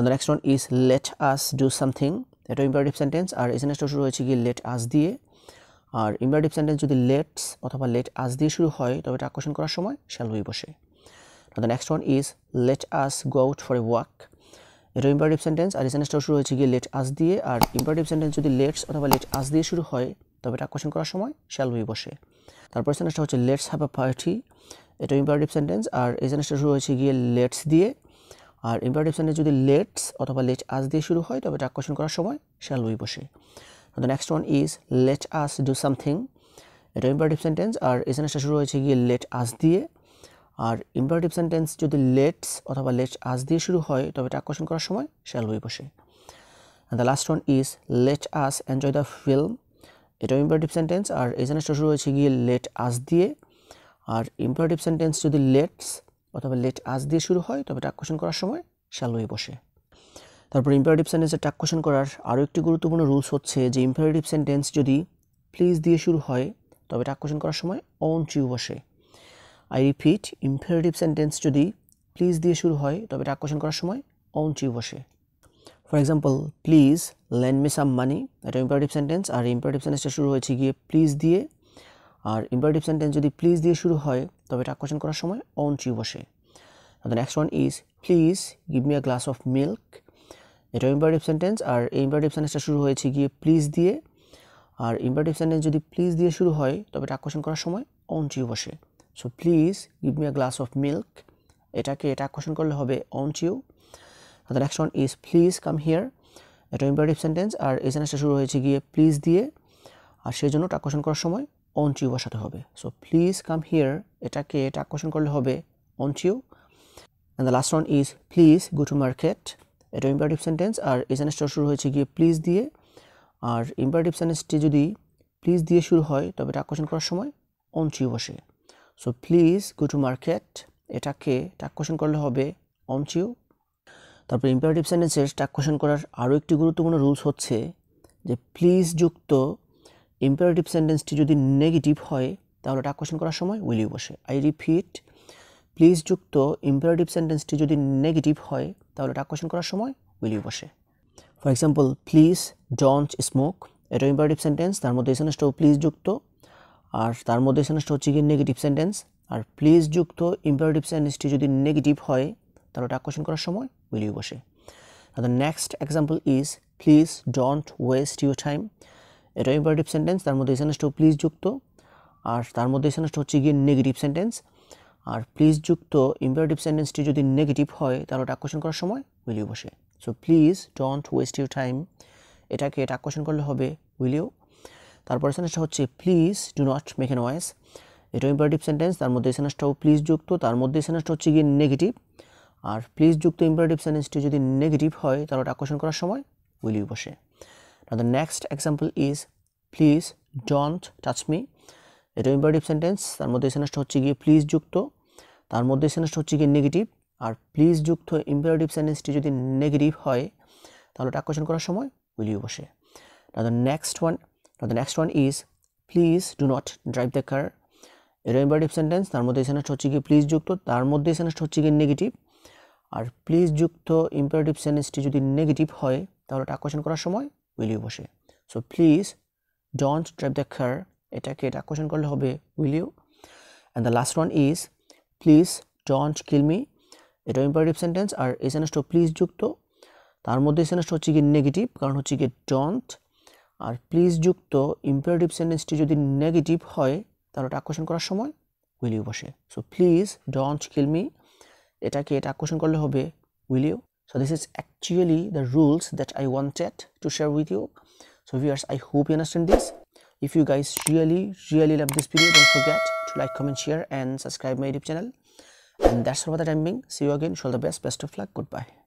And the next one is let us do something. এটা imperative sentence আর এসএনএসটা শুরু হয়েছে কি let us দিয়ে আর ইম্পারেটিভ সেন্টেন্স যদি let's অথবা let us দিয়ে শুরু হয় তবে এটা কোশ্চেন করার সময় shall we বসে Now the next one is let us go out for a walk. এটা ইম্পারেটিভ সেন্টেন্স আর এসএনএসটা শুরু হয়েছে কি let us দিয়ে আর ইম্পারেটিভ সেন্টেন্স যদি let's অথবা let us দিয়ে শুরু হয় তবে এটা কোশ্চেন করার সময় shall we বসে তারপর এসএনএসটা হচ্ছে let's have a party. এটা ইম্পারেটিভ সেন্টেন্স আর এসএনএসটা শুরু হয়েছে গিয়ে let's দিয়ে আর ইম্পারেটিভ সেন্টেন্স যদি let's অথবা let us দিয়ে শুরু হয় তবে এটা কোশ্চেন করার সময় shall we বসে The next one is let us do something. এটা ইম্পারেটিভ সেন্টেন্স আর এসএনএসটা শুরু হয়েছে গিয়ে let us দিয়ে আর ইম্পারেটিভ সেন্টেন্স যদি let's অথবা let us দিয়ে শুরু হয় তবে এটা কোশ্চেন করার সময় shall we বসে And the last one is let us enjoy the film. এটা ইম্পারেটিভ সেন্টেন্স আর এসএনএসটা শুরু হয়েছে গিয়ে let us দিয়ে আর ইম্পারেটিভ সেন্টেন্স যদি let's অথবা let us দিয়ে শুরু হয় তবে এটা কোশ্চেন করার সময় shall we বসে তারপর ইম্পারেটিভ সেন্টেন্সের টাক কোশ্চেন করার আরো একটি গুরুত্বপূর্ণ রুলস হচ্ছে যে ইম্পারেটিভ সেন্টেন্স যদি প্লিজ দিয়ে শুরু হয় তবে টাক কোশ্চেন করার সময় ওন্ট ইউ বসে আই রিপিট ইম্পারেটিভ সেন্টেন্স যদি প্লিজ দিয়ে শুরু হয় তবে টাক কোশ্চেন করার সময় ওন্ট ইউ বসে for example please lend me some money এটা ইম্পারেটিভ সেন্টেন্স আর ইম্পারেটিভ সেন্টেন্সটা শুরু হয়েছে গিয়ে প্লিজ দিয়ে আর ইম্পারেটিভ সেন্টেন্স যদি প্লিজ দিয়ে শুরু হয় তবে টাক কোশ্চেন করার সময় ওন্ট ইউ বসে The next one is please give me a glass of milk. এটা ইম্পারেটিভ সেন্টেন্স আর এই ইম্পারেটিভ সেন্টেন্সটা শুরু হয়েছে গিয়ে প্লিজ দিয়ে আর ইম্পারেটিভ সেন্টেন্স যদি প্লিজ দিয়ে শুরু হয় তবে টাক কোশ্চেন করার সময় ওন্ট ইউ বসে so please give me a glass of milk এটাকে টাক কোশ্চেন করলে হবে won't you The next one is please come here. এটা ইম্পারেটিভ সেন্টেন্স আর এই সেন্টেন্সটা শুরু হয়েছে গিয়ে প্লিজ দিয়ে আর সেই জন্য টাক কোশ্চেন করার সময় ওন্ট ইউ বসাতে হবে সো প্লিজ কাম হিয়ার এটাকে টাক কোশ্চেন করলে হবে won't you And the last one is please go to market. এটা ইম্পারেটিভ সেন্টেন্স আর এই সেন্টেন্সটা শুরু হয়েছে গিয়ে প্লিজ দিয়ে আর ইম্পারেটিভ সেন্টেন্সটি যদি প্লিজ দিয়ে শুরু হয় তবে টাক কোশ্চেন করার সময় ওন্ট ইউ বসে so please go to market এটাকে টাক কোশ্চেন করলে হবে ওন্ট ইউ তারপর ইম্পারেটিভ সেন্টেন্সের টাক কোশ্চেন করার আরও একটি গুরুত্বপূর্ণ রুলস হচ্ছে যে প্লিজ যুক্ত ইম্পারেটিভ সেন্টেন্সটি যদি নেগেটিভ হয় তাহলে টাক কোশ্চেন করার সময় উইল ইউ বসে আই রিপিট প্লিজ যুক্ত ইম্পারেটিভ সেন্টেন্সটি যদি নেগেটিভ হয় তাহলে টাক কোশ্চেন করার সময় উইল ইউ বসে for example please don't smoke এটা ইম্পারেটিভ সেন্টেন্স তার মধ্যে সেন্টেন্সটাও প্লিজ যুক্ত আর তার মধ্যে সেন্টেন্সটা হচ্ছে গিয়ে নেগেটিভ সেন্টেন্স আর প্লিজ যুক্ত ইম্পারেটিভ সেন্টেন্সটি যদি নেগেটিভ হয় তাহলে টাক কোশ্চেন করার সময় উইল ইউ বসে The next example is please don't waste your time. এটা ইম্পারেটিভ সেন্টেন্স তার মধ্যে সেন্টেন্সটাও প্লিজ যুক্ত আর তার মধ্যে সেন্টেন্সটা হচ্ছে গিয়ে নেগেটিভ সেন্টেন্স আর প্লিজ যুক্ত ইম্পারেটিভ সেন্টেন্সটি যদি নেগেটিভ হয় তাহলে টাক কোশ্চেন করার সময় উইল ইউ বসে so please don't waste your time এটাকে টাক কোশ্চেন করলে হবে উইল ইউ তারপর সেন্টেন্সটা হচ্ছে please do not make a noise এটা ইম্পারেটিভ সেন্টেন্স তার মধ্যে সেন্টেন্সটাও প্লিজ যুক্ত তার মধ্যে সেন্টেন্সটা হচ্ছে গিয়ে নেগেটিভ আর প্লিজ যুক্ত ইম্পারেটিভ সেন্টেন্সটি যদি নেগেটিভ হয় তাহলে টাক কোশ্চেন করার সময় উইল ইউ বসে Now the next example is please don't touch me. এটা ইম্পারেটিভ সেন্টেন্স তার মধ্যে সেন্টেন্সটা হচ্ছে গিয়ে প্লিজ যুক্ত তার মধ্যে সেন্টেন্সটা হচ্ছে গিয়ে নেগেটিভ আর প্লিজ যুক্ত ইম্পারেটিভ সেন্টেন্সটি যদি নেগেটিভ হয় তাহলে টাক কোশ্চেন করার সময় উইল ইউ বসে Now the next one is please do not drive the car. এটা ইম্পারেটিভ সেন্টেন্স তার মধ্যে সেন্টেন্সটা হচ্ছে গিয়ে প্লিজ যুক্ত তার মধ্যে সেন্টেন্সটা হচ্ছে গিয়ে নেগেটিভ আর প্লিজ যুক্ত ইম্পারেটিভ সেন্টেন্সটি যদি নেগেটিভ হয় তাহলে টাক কোশ্চেন করার সময় উইল ইউ বসে so please don't drive the car এটাকে টাক কোশ্চেন করলে হবে will you and the last one is please don't kill me এটা ইম্পারেটিভ সেন্টেন্স আর এই সেন্টেন্সটা প্লিজ যুক্ত তার মধ্যে সেন্টেন্সটা হচ্ছে গিয়ে নেগেটিভ কারণ হচ্ছে গিয়ে ডোন্ট আর প্লিজ যুক্ত ইম্পারেটিভ সেন্টেন্সটি যদি নেগেটিভ হয় তাহলে টাক কোশ্চেন করার সময় উইল ইউ বসে so please don't kill me এটাকে টাক কোশ্চেন করলে হবে will you So this is actually the rules that I wanted to share with you. So viewers, I hope you understand this. If you guys really love this video, don't forget to like, comment, share and subscribe my YouTube channel. And that's all for the time being. See you again. Wish you all the best of luck. Goodbye.